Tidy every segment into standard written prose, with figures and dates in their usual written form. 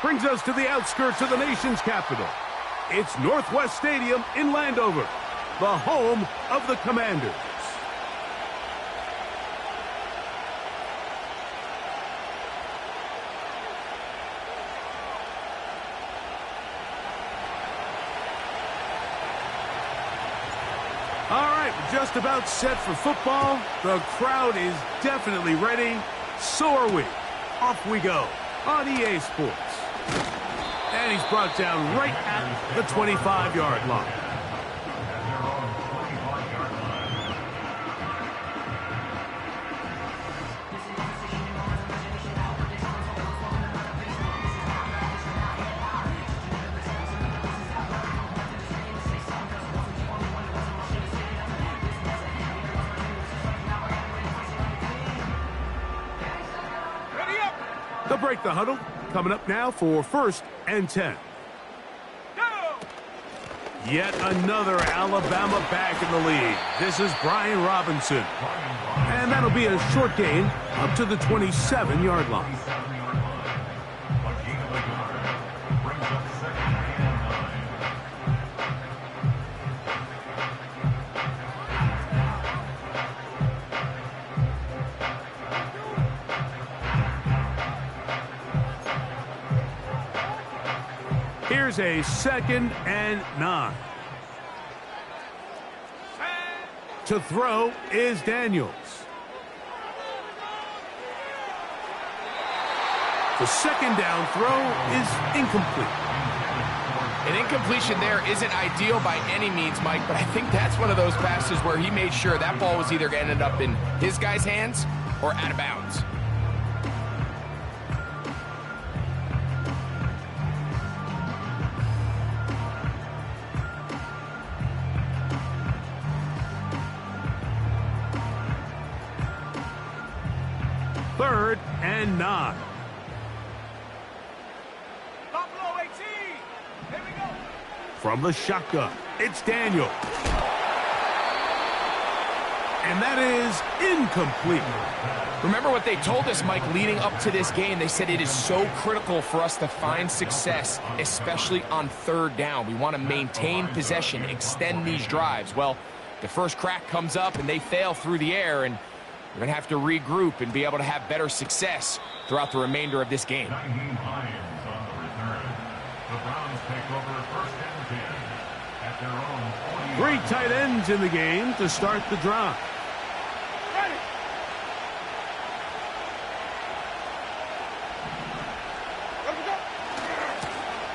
Brings us to the outskirts of the nation's capital. It's Northwest Stadium in Landover, the home of the Commanders. All right, we're just about set for football. The crowd is definitely ready. So are we. Off we go on EA Sports. And he's brought down right at the 25-yard line. They'll break the huddle. Coming up now for 1st and 10. Go! Yet another Alabama back in the lead. This is Brian Robinson. And that'll be a short gain up to the 27-yard line. Here's a 2nd and 9. To throw is Daniels. The 2nd down throw is incomplete. An incompletion there isn't ideal by any means, Mike, but I think that's one of those passes where he made sure that ball was either going to end up in his guy's hands or out of bounds. Third and 9. Here we go. From the shotgun, it's Daniel. And that is incomplete. Remember what they told us, Mike, leading up to this game. They said it is so critical for us to find success, especially on 3rd down. We want to maintain possession, extend these drives. Well, the first crack comes up and they fail through the air, and we're going to have to regroup and be able to have better success throughout the remainder of this game. Three tight ends in the game to start the drive.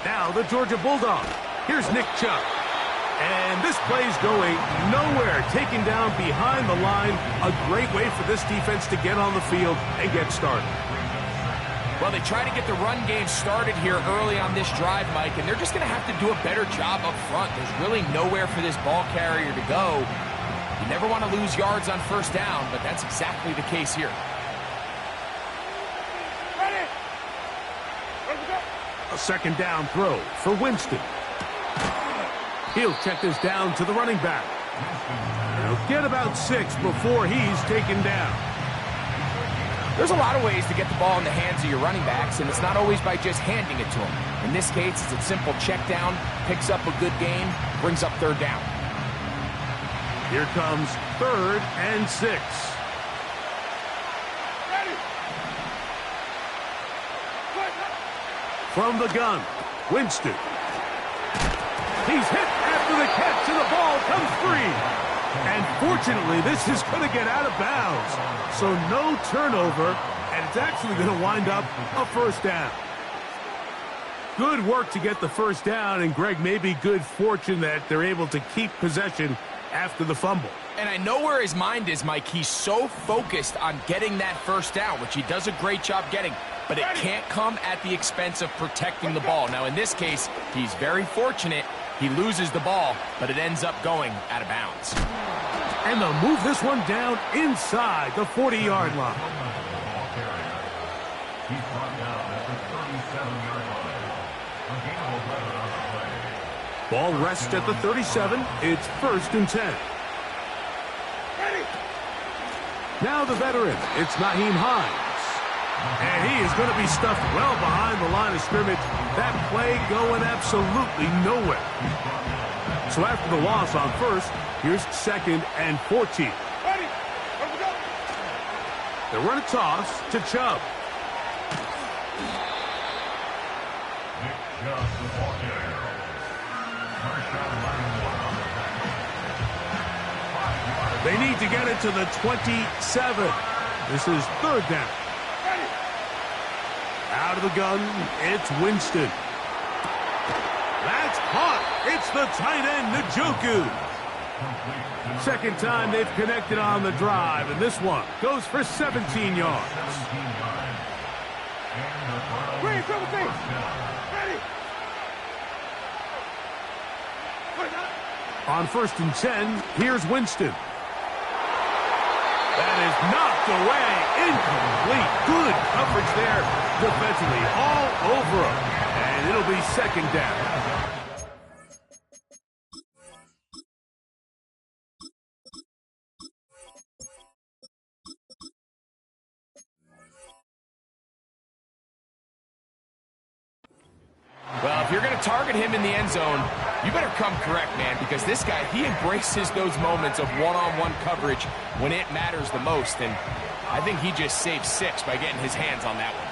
Now the Georgia Bulldog. Here's Nick Chubb. And this play's going nowhere. Taken down behind the line. A great way for this defense to get on the field and get started. Well, they try to get the run game started here early on this drive, Mike, and they're just going to have to do a better job up front. There's really nowhere for this ball carrier to go. You never want to lose yards on 1st down, but that's exactly the case here. Ready. A 2nd down throw for Winston. He'll check this down to the running back. He'll get about 6 before he's taken down. There's a lot of ways to get the ball in the hands of your running backs, and it's not always by just handing it to them. In this case, it's a simple check down, picks up a good gain, brings up 3rd down. Here comes 3rd and 6. Ready. From the gun, Winston. He's hit after the catch, and the ball comes free. And fortunately, this is going to get out of bounds. So no turnover, and it's actually going to wind up a 1st down. Good work to get the 1st down, and Greg, maybe good fortune that they're able to keep possession after the fumble. And I know where his mind is, Mike. He's so focused on getting that 1st down, which he does a great job getting, but it can't come at the expense of protecting the ball. Now, in this case, he's very fortunate. He loses the ball, but it ends up going out of bounds. And they'll move this one down inside the 40-yard line. Ball rests at the 37. It's 1st and 10. Now the veteran, it's Nyheim Hines. And he is going to be stuffed well behind the line of scrimmage. That play going absolutely nowhere. So after the loss on first, here's 2nd and 14. They run a toss to Chubb. They need to get it to the 27. This is 3rd down. Out of the gun, it's Winston. That's caught. It's the tight end, Njoku. 2nd time they've connected on the drive, and this one goes for 17 yards. On 1st and 10, here's Winston. That is knocked away. Incomplete. Good coverage there defensively. All over him. And it'll be 2nd down. Well, if you're going to target him in the end zone, you better come correct, man, because this guy, he embraces those moments of one-on-one coverage when it matters the most, and I think he just saved 6 by getting his hands on that one.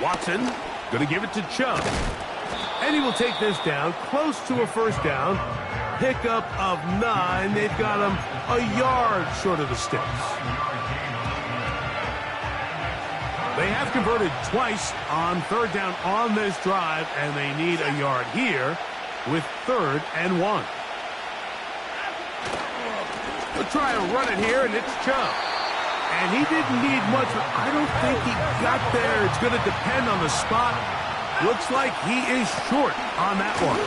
Watson going to give it to Chubb. And he will take this down close to a 1st down. Pickup of 9. They've got him a yard short of the sticks. They have converted twice on 3rd down on this drive, and they need a yard here with 3rd and 1. They'll try to run it here, and it's Chubb. And he didn't need much. I don't think he got there. It's going to depend on the spot. Looks like he is short on that one.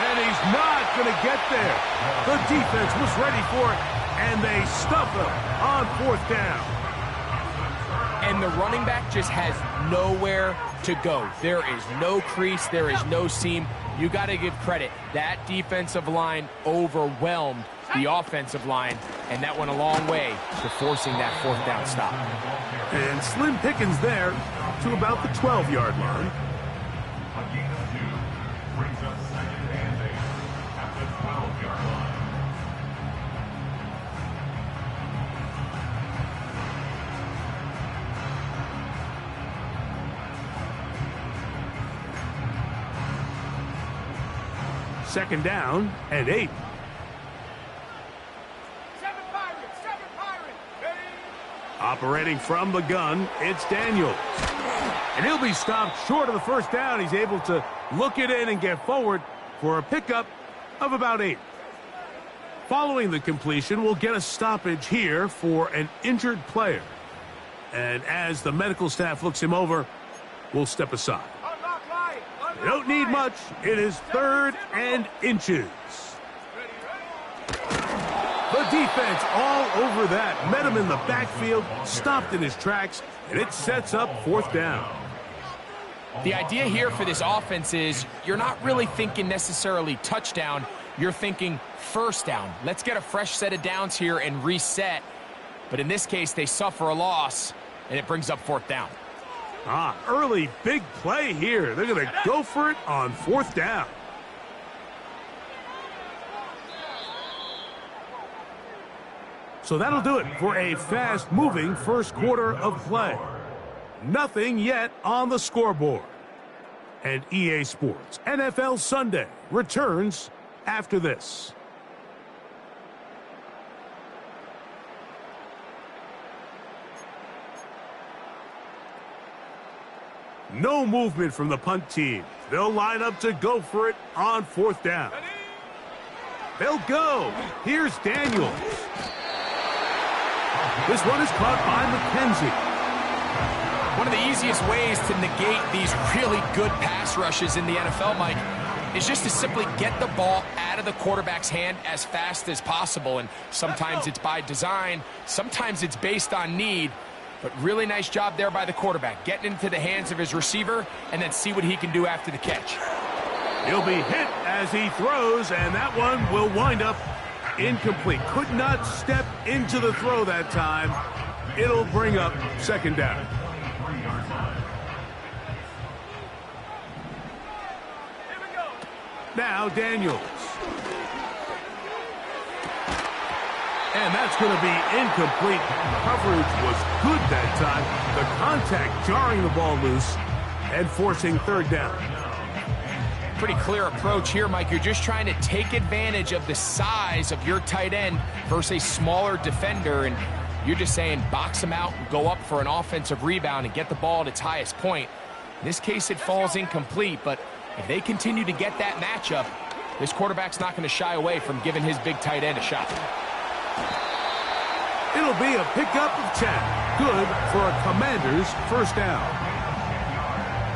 And he's not going to get there. The defense was ready for it, and they stuff him on 4th down. And the running back just has nowhere to go. There is no crease. There is no seam. You got to give credit. That defensive line overwhelmed the offensive line, and that went a long way to forcing that 4th down stop. And slim pickings there to about the 12-yard line. Second down and 8. Operating from the gun, it's Daniels. And he'll be stopped short of the 1st down. He's able to look it in and get forward for a pickup of about 8. Following the completion, we'll get a stoppage here for an injured player. And as the medical staff looks him over, we'll step aside. They don't need much. It is 3rd and inches. The defense all over that. Met him in the backfield, stopped in his tracks, and it sets up 4th down. The idea here for this offense is you're not really thinking necessarily touchdown. You're thinking 1st down. Let's get a fresh set of downs here and reset. But in this case, they suffer a loss, and it brings up 4th down. Early big play here. They're going to go for it on 4th down. So that'll do it for a fast-moving first quarter of play. Nothing yet on the scoreboard. And EA Sports NFL Sunday returns after this. No movement from the punt team. They'll line up to go for it on 4th down. They'll go. Here's Daniels. This one is caught by McKenzie. One of the easiest ways to negate these really good pass rushes in the NFL, Mike, is just to simply get the ball out of the quarterback's hand as fast as possible. And sometimes it's by design, sometimes it's based on need. But really nice job there by the quarterback, getting into the hands of his receiver and then see what he can do after the catch. He'll be hit as he throws, and that one will wind up incomplete. Could not step into the throw that time. It'll bring up second down. Now Daniels. And that's going to be incomplete. Coverage was good that time. The contact jarring the ball loose and forcing third down. Pretty clear approach here, Mike. You're just trying to take advantage of the size of your tight end versus a smaller defender, and you're just saying box him out and go up for an offensive rebound and get the ball at its highest point. In this case, it falls incomplete, but if they continue to get that matchup, this quarterback's not going to shy away from giving his big tight end a shot. It'll be a pickup of 10. Good for a Commander's first down.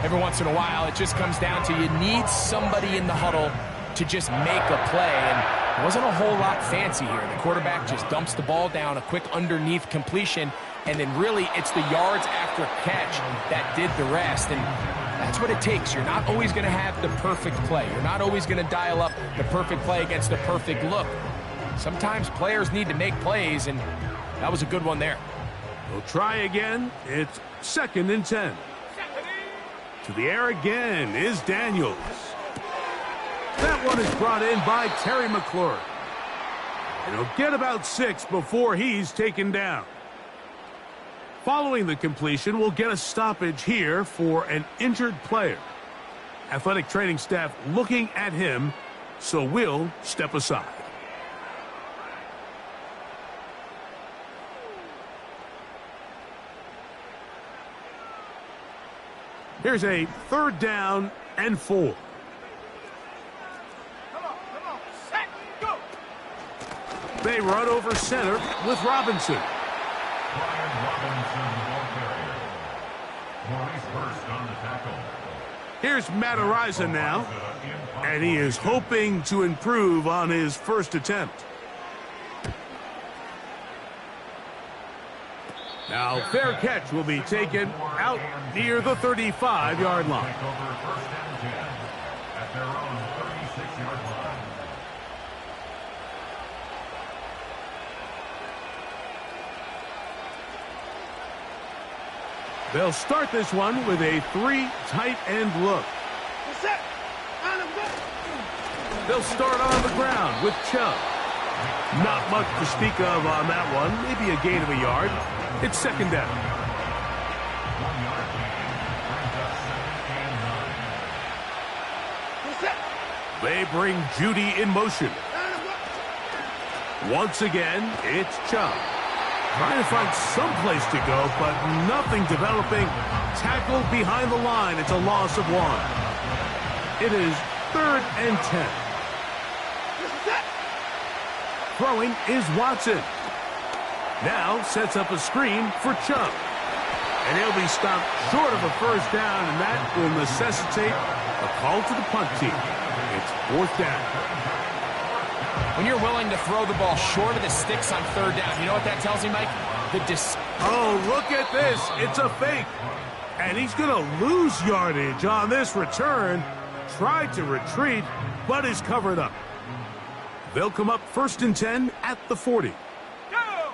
Every once in a while, it just comes down to you need somebody in the huddle to just make a play, and it wasn't a whole lot fancy here. The quarterback just dumps the ball down, a quick underneath completion, and then really it's the yards after catch that did the rest, and that's what it takes. You're not always going to have the perfect play. You're not always going to dial up the perfect play against the perfect look. Sometimes players need to make plays, and that was a good one there. We'll try again. It's 2nd and 10. To the air again is Daniels. That one is brought in by Terry McLaurin. And he'll get about 6 before he's taken down. Following the completion, we'll get a stoppage here for an injured player. Athletic training staff looking at him, so we'll step aside. Here's a 3rd down and 4. Come on, set, go. They run over center with Robinson. Here's Matt Ariza now, and he is hoping to improve on his first attempt. Now, fair catch will be taken out near the 35-yard line. They'll start this one with a 3 tight end look. They'll start on the ground with Chubb. Not much to speak of on that one. Maybe a gain of a yard. It's 2nd down. They bring Judy in motion. Once again, it's Chubb. Trying to find some place to go, but nothing developing. Tackled behind the line. It's a loss of 1. It is 3rd and 10. Throwing is Watson. Now sets up a screen for Chubb. And he'll be stopped short of a first down, and that will necessitate a call to the punt team. It's 4th down. When you're willing to throw the ball short of the sticks on 3rd down, you know what that tells me, Mike? Oh, look at this. It's a fake. And he's going to lose yardage on this return. Tried to retreat, but is covered up. They'll come up 1st and 10 at the 40. Go!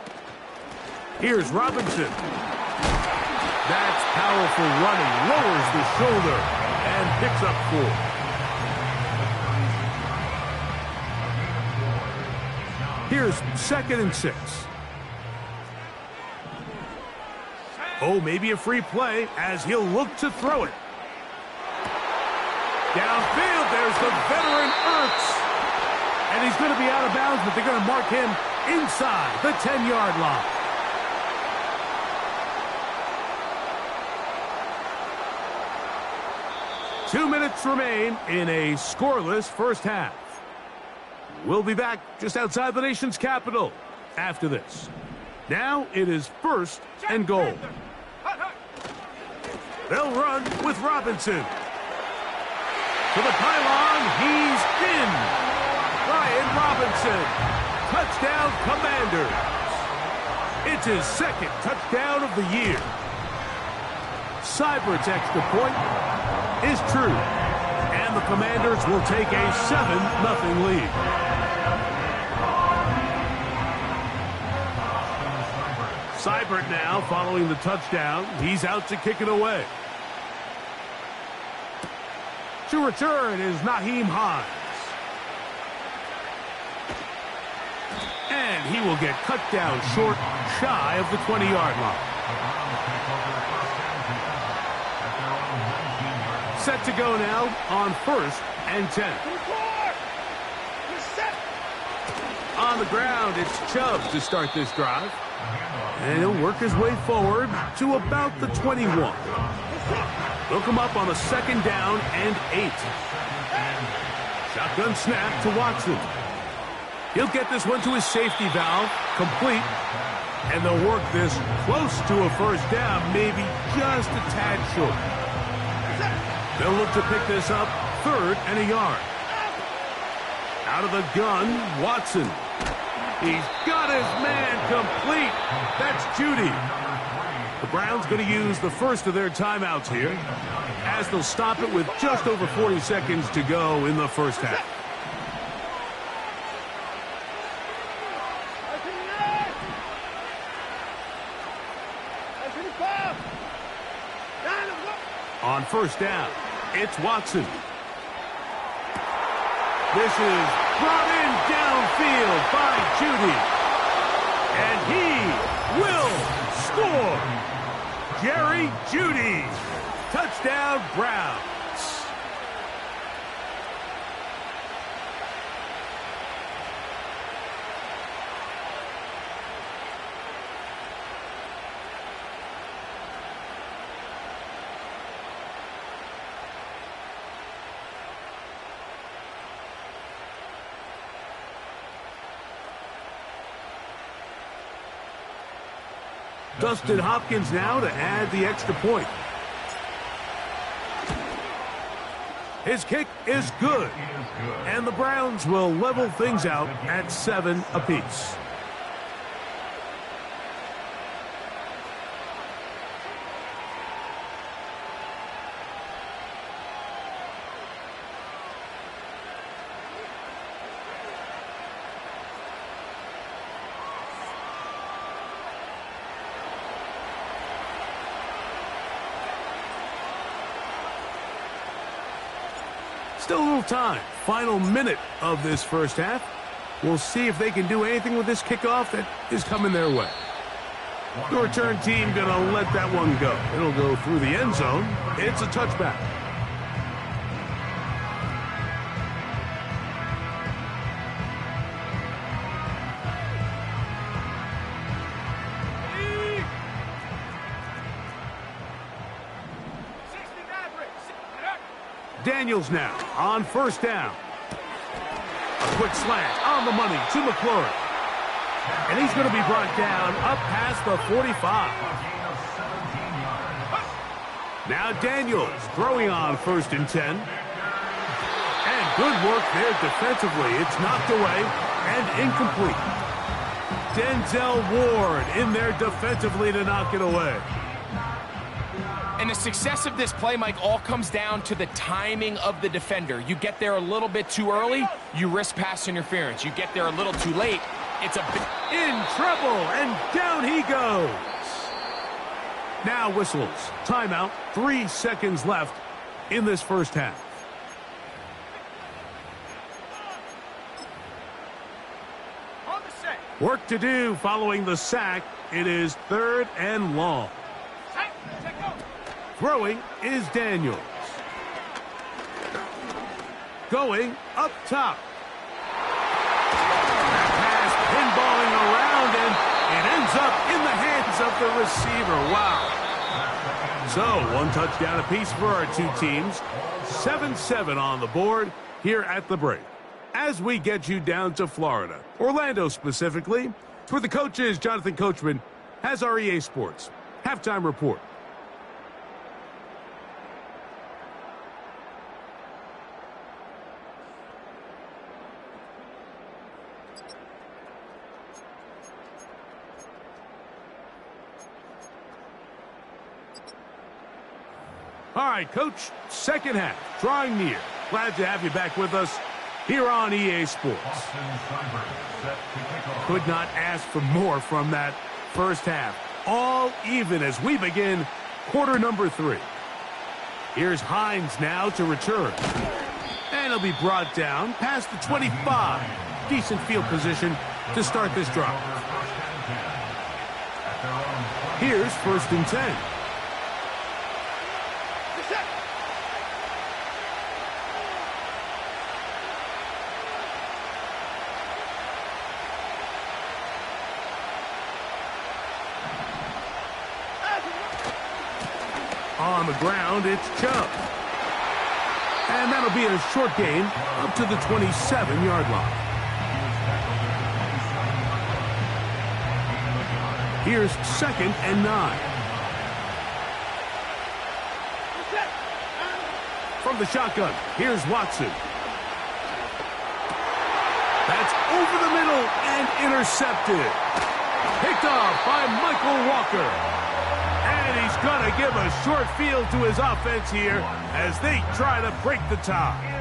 Here's Robinson. That's powerful running. Lowers the shoulder and picks up 4. Here's 2nd and 6. Oh, maybe a free play as he'll look to throw it. Downfield, there's the veteran Ertz. And he's going to be out of bounds, but they're going to mark him inside the 10-yard line. Two minutes remain in a scoreless first half. We'll be back just outside the nation's capital after this. Now it is 1st and goal. They'll run with Robinson. To the pylon, he's in. Brian Robinson, touchdown Commanders. It's his 2nd touchdown of the year. Seibert's extra point is true. And And the Commanders will take a 7-0 lead. Seibert now following the touchdown. He's out to kick it away. To return is Naheem Hines. And he will get cut down short, shy of the 20-yard line. Set to go now on 1st and 10. On the ground, it's Chubb to start this drive. And he'll work his way forward to about the 21. They'll come up on a 2nd down and 8. Shotgun snap to Watson. He'll get this one to his safety valve, complete. And they'll work this close to a 1st down, maybe just a tad short. They'll look to pick this up 3rd and a yard. Out of the gun, Watson. He's got his man complete. That's Judy. The Browns going to use the first of their timeouts here, as they'll stop it with just over 40 seconds to go in the first half. On 1st down, it's Watson. This is brought in downfield by Judy. And he will score. Jerry Judy. Touchdown, Browns. Dustin Hopkins now to add the extra point. His kick is good. And the Browns will level things out at 7 apiece. Still a little time. Final minute of this first half. We'll see if they can do anything with this kickoff that is coming their way. The return team going to let that one go. It'll go through the end zone. It's a touchback. Daniels now on 1st down. A quick slant on the money to McLaurin. And he's going to be brought down up past the 45. Now Daniels throwing on 1st and 10. And good work there defensively. It's knocked away and incomplete. Denzel Ward in there defensively to knock it away. And the success of this play, Mike, all comes down to the timing of the defender. You get there a little bit too early, you risk pass interference. You get there a little too late, it's a big... In trouble, and down he goes. Now whistles. Timeout. 3 seconds left in this first half. On the set. Work to do following the sack. It is 3rd and long. Throwing is Daniels. Going up top. That pass pinballing around, and it ends up in the hands of the receiver. Wow. So, 1 touchdown apiece for our two teams. 7-7 on the board here at the break. As we get you down to Florida, Orlando specifically, where the coach is Jonathan Coachman, has our EA Sports halftime report. All right, Coach, second half, drawing near. Glad to have you back with us here on EA Sports. Could not ask for more from that first half. All even as we begin quarter number 3. Here's Hines now to return. And he'll be brought down past the 25. Decent field position to start this drive. Here's 1st and 10. On the ground, it's Chubb. And that'll be a short gain up to the 27-yard line. Here's 2nd and 9. From the shotgun, here's Watson. That's over the middle and intercepted. Picked off by Michael Walker. And he's going to give a short field to his offense here as they try to break the tie.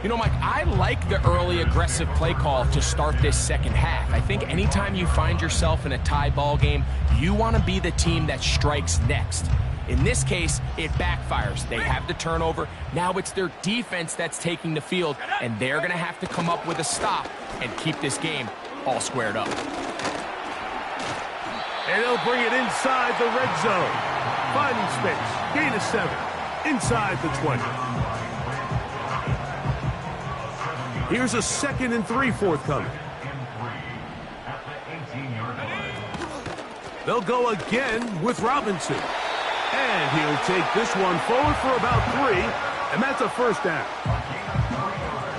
You know, Mike, I like the early aggressive play call to start this second half. I think anytime you find yourself in a tie ball game, you want to be the team that strikes next. In this case, it backfires. They have the turnover. Now it's their defense that's taking the field, and they're going to have to come up with a stop and keep this game all squared up. And they'll bring it inside the red zone. Finding space. Gain of 7. Inside the 20. Here's a 2nd and 3 forthcoming. They'll go again with Robinson. And he'll take this one forward for about 3. And that's a 1st down.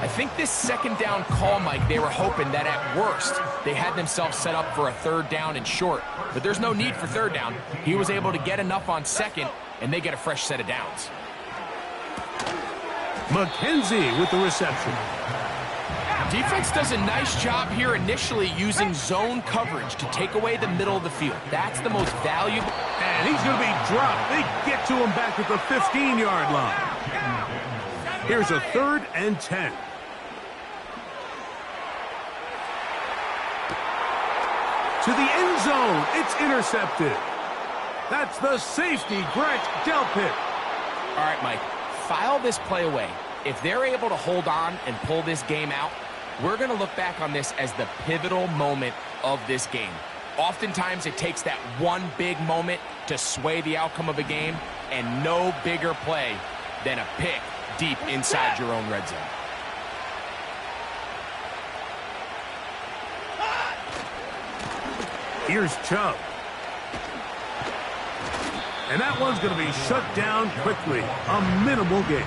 I think this 2nd down call, Mike, they were hoping that at worst they had themselves set up for a 3rd down and short. But there's no need for 3rd down. He was able to get enough on 2nd, and they get a fresh set of downs. McKenzie with the reception. Defense does a nice job here initially using zone coverage to take away the middle of the field. That's the most valuable. And he's going to be dropped. They get to him back at the 15-yard line. Here's a 3rd and 10. To the end zone, it's intercepted. That's the safety, Grant Delpit. All right, Mike, file this play away. If they're able to hold on and pull this game out, we're going to look back on this as the pivotal moment of this game. Oftentimes, it takes that one big moment to sway the outcome of a game, and no bigger play than a pick deep inside your own red zone. Here's Chubb. And that one's going to be shut down quickly. A minimal gain.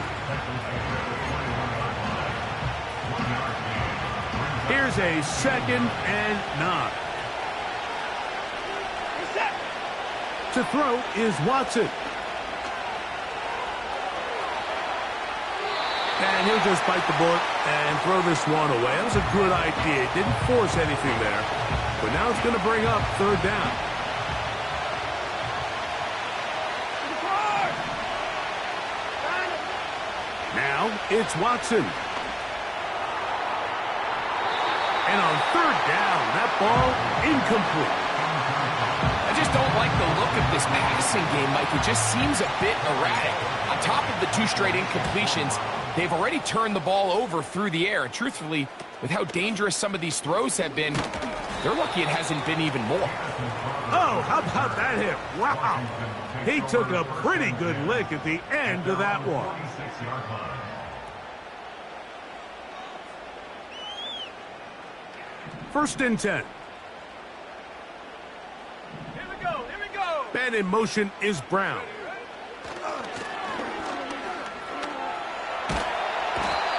Here's a 2nd and 9. To throw is Watson. And he'll just bite the bullet and throw this one away. That was a good idea. Didn't force anything there. But now it's going to bring up 3rd down. Now it's Watson. And on 3rd down, that ball incomplete. I just don't like the look of this passing game, Mike. It just seems a bit erratic. On top of the 2 straight incompletions, they've already turned the ball over through the air. And truthfully, with how dangerous some of these throws have been, they're lucky it hasn't been even more. Oh, how about that hit? Wow. He took a pretty good lick at the end of that one. First and 10. Here we go. And in motion is Brown.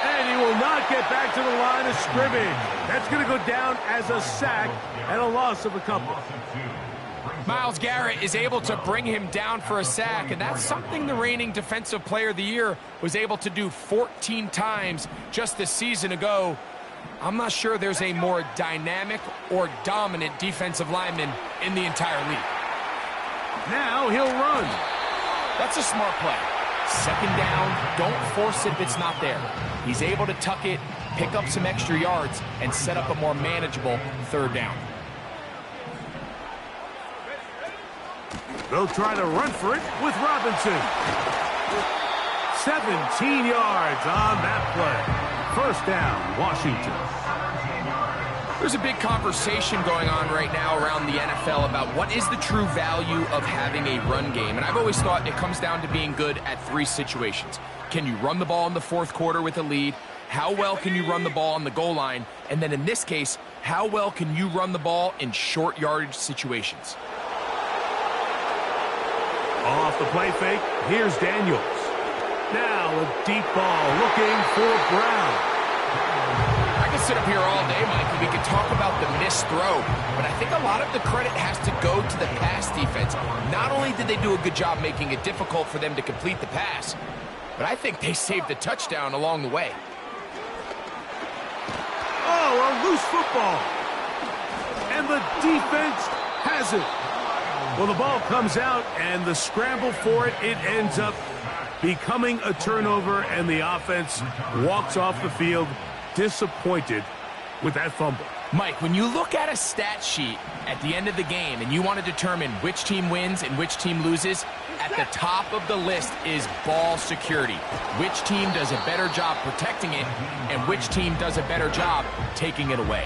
And he will not get back to the line of scrimmage. That's going to go down as a sack and a loss of a couple. Myles Garrett is able to bring him down for a sack, and that's something the reigning Defensive Player of the Year was able to do 14 times just a season ago. I'm not sure there's a more dynamic or dominant defensive lineman in the entire league. Now he'll run. That's a smart play. Second down, don't force it if it's not there. He's able to tuck it, pick up some extra yards, and set up a more manageable third down. They'll try to run for it with Robinson. 17 yards on that play. First down, Washington. There's a big conversation going on right now around the NFL about what is the true value of having a run game. And I've always thought it comes down to being good at three situations. Can you run the ball in the fourth quarter with a lead? How well can you run the ball on the goal line? And then in this case, how well can you run the ball in short yardage situations? Off the play fake, here's Daniels. Now a deep ball looking for Brown. I could sit up here all day, Mike, and we could talk about the missed throw, but I think a lot of the credit has to go to the pass defense. Not only did they do a good job making it difficult for them to complete the pass, but I think they saved the touchdown along the way. Oh, a loose football. And the defense has it. Well, the ball comes out, and the scramble for it ends up becoming a turnover, and the offense walks off the field disappointed with that fumble. Mike, when you look at a stat sheet at the end of the game and you want to determine which team wins and which team loses, at the top of the list is ball security. Which team does a better job protecting it and which team does a better job taking it away.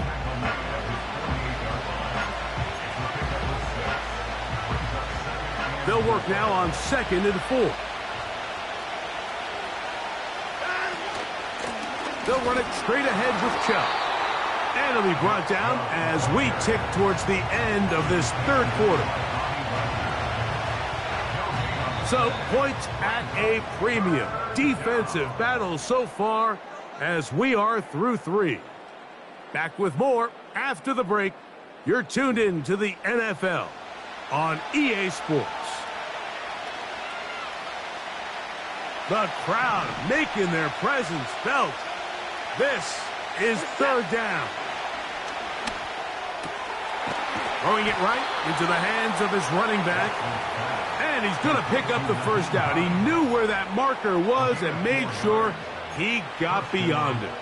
They'll work now on 2nd and 4. They'll run it straight ahead with Chubb. And it'll be brought down as we tick towards the end of this third quarter. So, points at a premium. Defensive battle so far as we are through 3. Back with more after the break. You're tuned in to the NFL on EA Sports. The crowd making their presence felt. This is third down. Throwing it right into the hands of his running back. And he's going to pick up the first down. He knew where that marker was and made sure he got beyond it.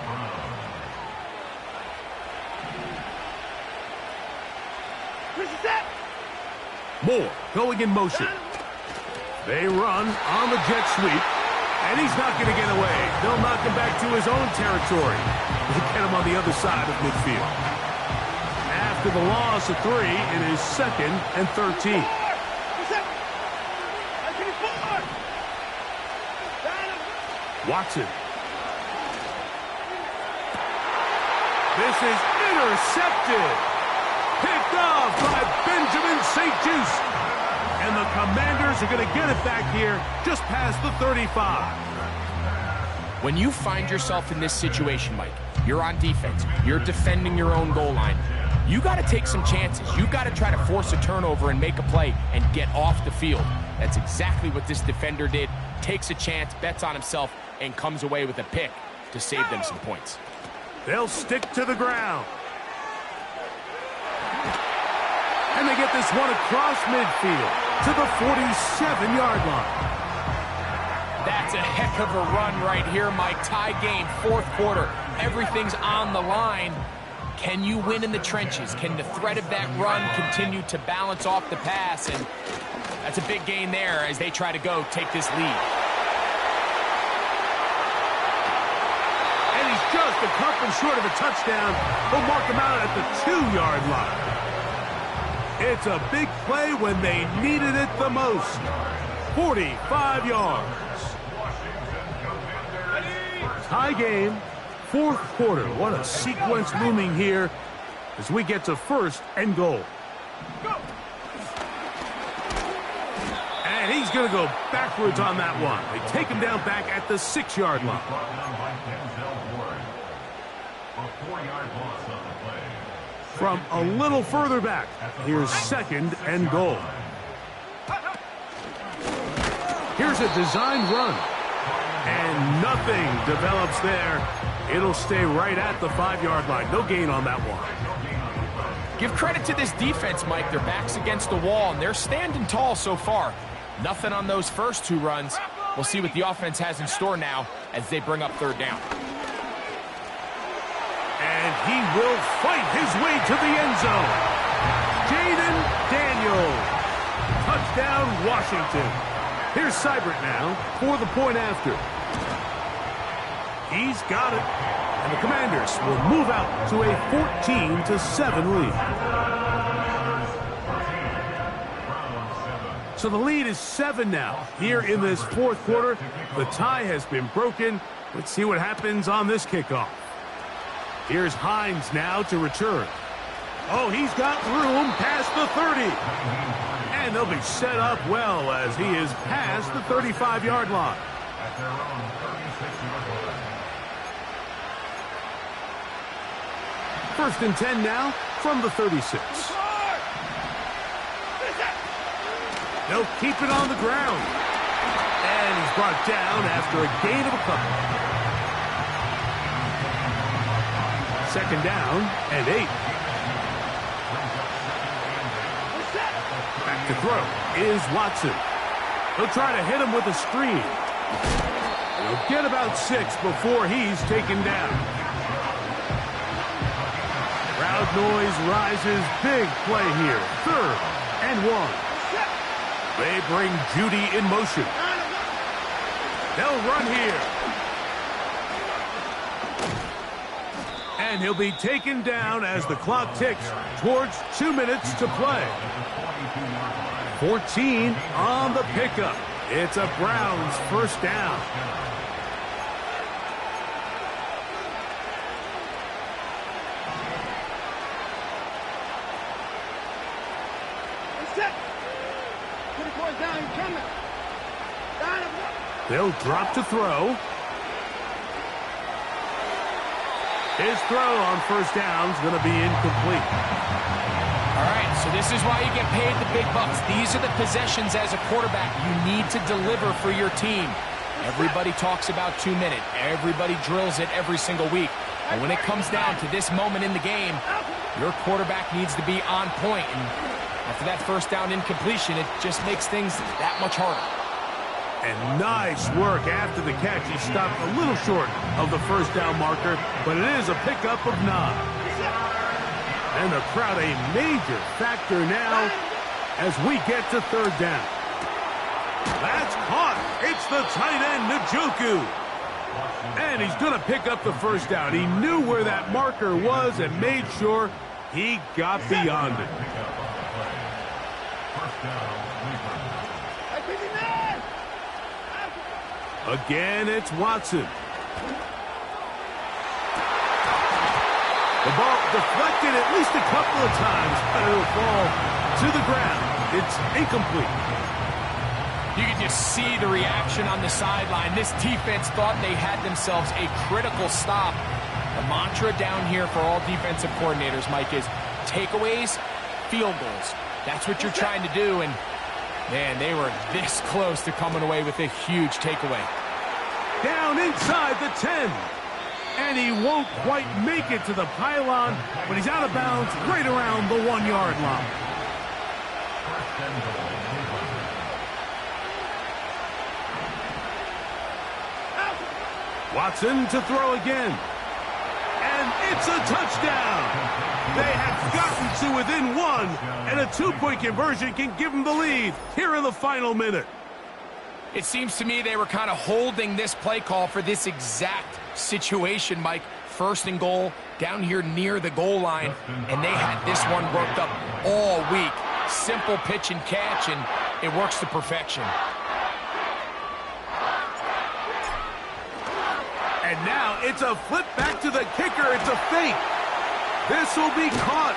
Moore going in motion. They run on the jet sweep. And he's not going to get away. They'll knock him back to his own territory. They get him on the other side of midfield. After the loss of 3, it is 2nd and 13. Watson. This is intercepted. Picked off by Benjamin St-Juste. And the Commanders are going to get it back here just past the 35. When you find yourself in this situation, Mike, you're on defense, you're defending your own goal line, you got to take some chances. You got to try to force a turnover and make a play and get off the field. That's exactly what this defender did. Takes a chance, bets on himself, and comes away with a pick to save them some points. They'll stick to the ground. And they get this one across midfield to the 47-yard line. That's a heck of a run right here, Mike. Tie game, fourth quarter. Everything's on the line. Can you win in the trenches? Can the threat of that run continue to balance off the pass? And that's a big gain there as they try to take this lead. And he's just a couple short of a touchdown. They'll mark him out at the 2-yard line. It's a big play when they needed it the most. 45 yards. Tie game, fourth quarter. What a sequence looming here as we get to 1st and goal. And he's going to go backwards on that one. They take him down back at the 6-yard line. From a little further back, here's 2nd and goal. Here's a designed run. And nothing develops there. It'll stay right at the 5-yard line. No gain on that one. Give credit to this defense, Mike. Their back's against the wall, and they're standing tall so far. Nothing on those first 2 runs. We'll see what the offense has in store now as they bring up third down. And he will fight his way to the end zone. Jaden Daniels. Touchdown, Washington. Here's Seibert now for the point after. He's got it. And the Commanders will move out to a 14-7 lead. So the lead is 7 now. Here in this fourth quarter, the tie has been broken. Let's see what happens on this kickoff. Here's Hines now to return. Oh, he's got room past the 30. And they'll be set up well as he is past the 35-yard line. First and 10 now from the 36. They'll keep it on the ground. And he's brought down after a gain of a couple. Second down and 8. Back to throw is Watson. He'll try to hit him with a screen. He'll get about 6 before he's taken down. Crowd noise rises. Big play here. Third and 1. They bring Judy in motion. They'll run here. And he'll be taken down as the clock ticks towards 2 minutes to play. 14 on the pickup. It's a Browns first down. They'll drop to throw. His throw on first down is going to be incomplete. All right, so this is why you get paid the big bucks. These are the possessions as a quarterback you need to deliver for your team. Everybody talks about 2 minutes. Everybody drills it every single week. And when it comes down to this moment in the game, your quarterback needs to be on point. And after that first down incompletion, it just makes things that much harder. And nice work after the catch. He stopped a little short of the first down marker, but it is a pickup of 9. And the crowd a major factor now as we get to third down. That's caught. It's the tight end, Njoku. And he's going to pick up the first down. He knew where that marker was and made sure he got beyond it. Again, it's Watson. The ball deflected at least a couple of times, but it'll fall to the ground. It's incomplete. You can just see the reaction on the sideline. This defense thought they had themselves a critical stop. The mantra down here for all defensive coordinators, Mike, is takeaways, field goals. That's what you're trying to do, and man, they were this close to coming away with a huge takeaway. Down inside the 10. And he won't quite make it to the pylon, but he's out of bounds right around the 1-yard line. Watson to throw again. And it's a touchdown. They have gotten to within 1, and a 2-point conversion can give them the lead here in the final minute. It seems to me they were kind of holding this play call for this exact situation, Mike. First and goal, down here near the goal line, and they had this one worked up all week. Simple pitch and catch, and it works to perfection. And now it's a flip back to the kicker. It's a fake. This will be caught.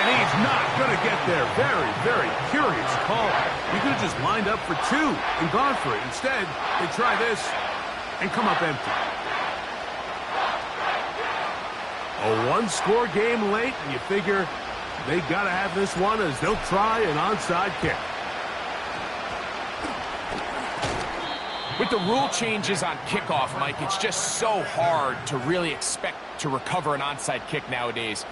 And he's not going to get there. Very, very curious call. You could have just lined up for 2 and gone for it. Instead, they try this and come up empty. A 1-score game late, and you figure they got to have this one as they'll try an onside kick. With the rule changes on kickoff, Mike, it's just so hard to really expect to recover an onside kick nowadays.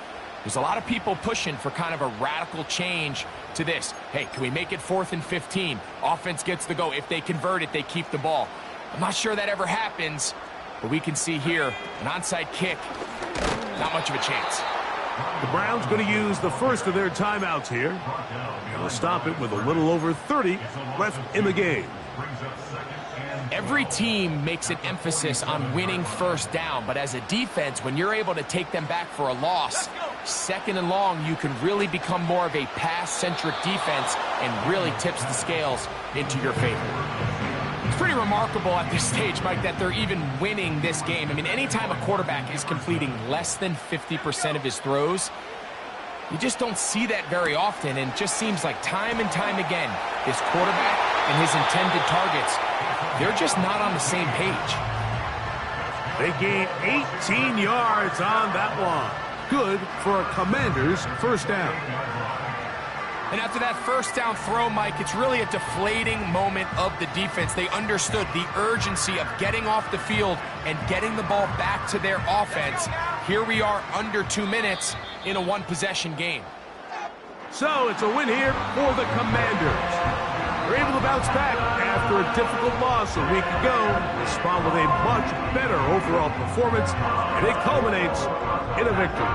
There's a lot of people pushing for kind of a radical change to this. Hey, can we make it 4th and 15? Offense gets the go. If they convert it, they keep the ball. I'm not sure that ever happens, but we can see here an onside kick. Not much of a chance. The Browns going to use the first of their timeouts here. They'll stop it with a little over 30 left in the game. Every team makes an emphasis on winning first down, but as a defense, when you're able to take them back for a loss, 2nd and long, you can really become more of a pass-centric defense and really tips the scales into your favor. It's pretty remarkable at this stage, Mike, that they're even winning this game. I mean, anytime a quarterback is completing less than 50% of his throws, you just don't see that very often, and it just seems like time and time again, his quarterback and his intended targets, they're just not on the same page. They gain 18 yards on that one. Good for a Commander's first down. And after that first down throw, Mike, it's really a deflating moment of the defense. They understood the urgency of getting off the field and getting the ball back to their offense. Here we are under 2 minutes in a one-possession game. So it's a win here for the Commanders. They're able to bounce back after a difficult loss a week ago. They respond with a much better overall performance, and it culminates in a victory.